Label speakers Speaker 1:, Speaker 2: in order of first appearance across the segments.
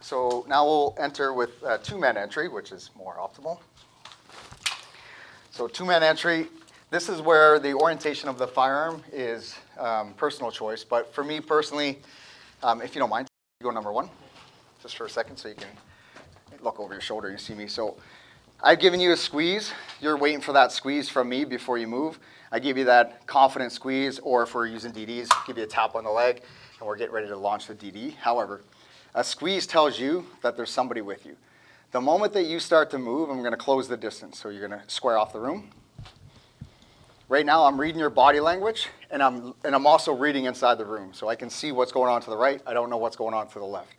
Speaker 1: So now we'll enter with two-man entry, which is more optimal. So two-man entry, this is where the orientation of the firearm is personal choice. But for me personally, if you don't mind, go number one, just for a second so you can look over your shoulder and see me. So I've given you a squeeze. You're waiting for that squeeze from me before you move. I give you that confident squeeze, or if we're using DDs, give you a tap on the leg, and we're getting ready to launch the DD. However, a squeeze tells you that there's somebody with you. The moment that you start to move, I'm going to close the distance. So you're going to square off the room. Right now, I'm reading your body language, and I'm also reading inside the room. So I can see what's going on to the right. I don't know what's going on to the left.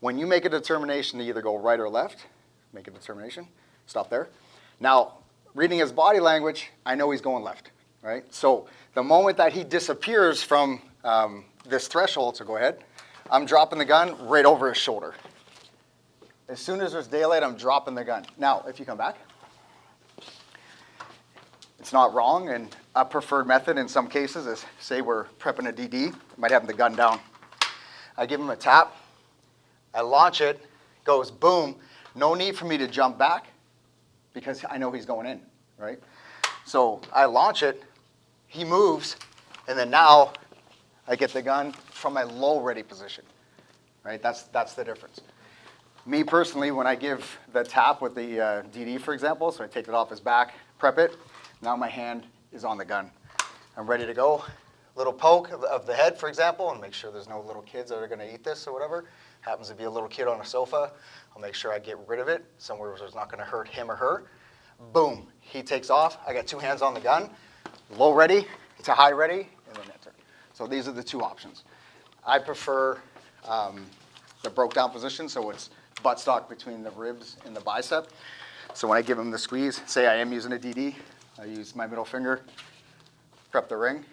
Speaker 1: When you make a determination to either go right or left, make a determination. Stop there. Now, reading his body language, I know he's going left, right? So the moment that he disappears from this threshold, so go ahead, I'm dropping the gun right over his shoulder. As soon as there's daylight, I'm dropping the gun. Now, if you come back, it's not wrong, and a preferred method in some cases is, say we're prepping a DD, might have the gun down. I give him a tap, I launch it, goes boom, no need for me to jump back because I know he's going in, right? So I launch it, he moves, and then now I get the gun from my low ready position, right? That's the difference. Me personally, when I give the tap with the DD, for example, so I take it off his back, prep it, now my hand is on the gun. I'm ready to go. Little poke of the head, for example, and make sure there's no little kids that are going to eat this or whatever. Happens to be a little kid on a sofa, I'll make sure I get rid of it somewhere where it's not going to hurt him or her. Boom, he takes off. I got two hands on the gun, low ready to high ready, and then enter. So these are the two options. I prefer the broke down position, so it's buttstock between the ribs and the bicep. So when I give him the squeeze, say I am using a DD, I use my middle finger, prep the ring,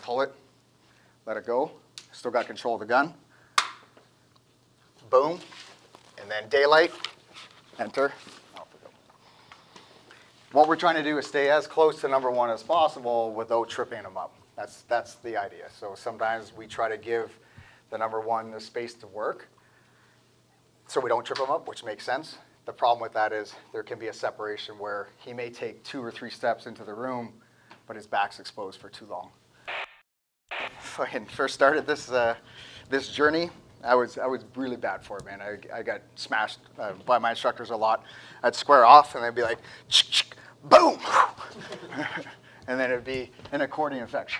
Speaker 1: pull it, let it go. Still got control of the gun. Boom, and then daylight, enter, off we go. What we're trying to do is stay as close to number one as possible without tripping him up. That's the idea. So sometimes we try to give the number one the space to work so we don't trip him up, which makes sense. The problem with that is there can be a separation where he may take 2 or 3 steps into the room, but his back's exposed for too long. When I first started this journey, I was really bad for it, man. I got smashed by my instructors a lot. I'd square off, and they'd be like, boom! And then it'd be an accordion effect.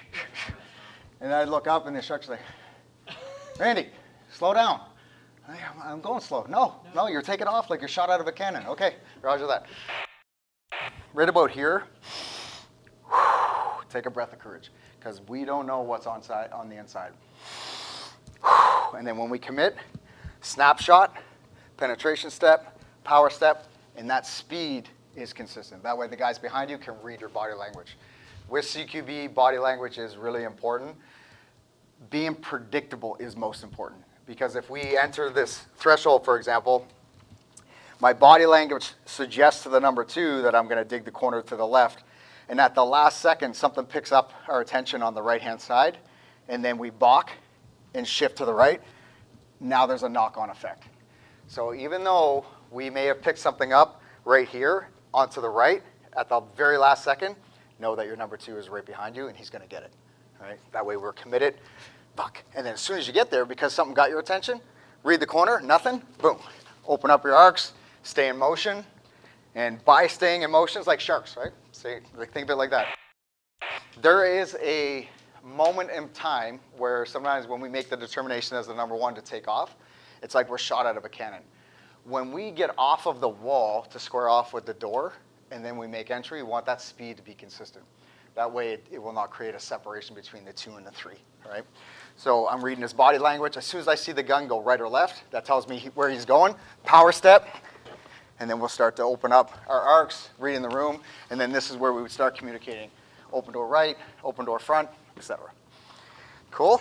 Speaker 1: And I'd look up, and the instructor's like, Randy, slow down. I'm going slow. No, you're taking off like you're shot out of a cannon. Okay, roger that. Right about here, take a breath of courage, because we don't know what's on the inside. And then when we commit, snapshot, penetration step, power step, and that speed is consistent. That way the guys behind you can read your body language. With CQB, body language is really important. Being predictable is most important, because if we enter this threshold, for example, my body language suggests to the number 2 that I'm going to dig the corner to the left, and at the last second, something picks up our attention on the right-hand side, and then we balk and shift to the right. Now there's a knock-on effect. So even though we may have picked something up right here onto the right, at the very last second, know that your number 2 is right behind you, and he's going to get it. All right? That way we're committed. Buck. And then as soon as you get there, because something got your attention, read the corner, nothing, boom. Open up your arcs, stay in motion, and by staying in motion, it's like sharks, right? Think of it like that. There is a moment in time where sometimes when we make the determination as the number 1 to take off, it's like we're shot out of a cannon. When we get off of the wall to square off with the door, and then we make entry, we want that speed to be consistent. That way it will not create a separation between the 2 and the 3, right? So I'm reading his body language. As soon as I see the gun go right or left, that tells me where he's going. Power step, and then we'll start to open up our arcs, reading the room, and then this is where we would start communicating. Open door right, open door front, etc. Cool?